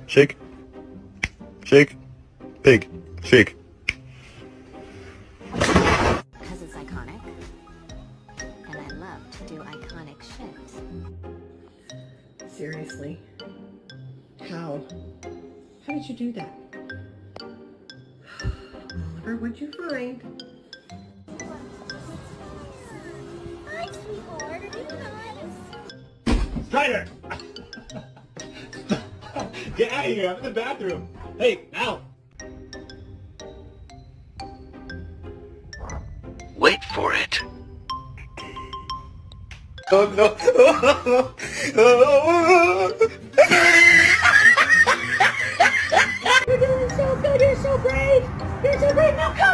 Shake. Shake. Pig. Shake. Because it's iconic. And I love to do iconic shit. Seriously? How? How did you do that? Oliver, what'd you find? Hi, sweetheart. Are you nice? Strider! Get out of here, I'm in the bathroom. Hey, now! Wait for it. Oh no. You're doing so good. You're so brave. You're so brave. Now come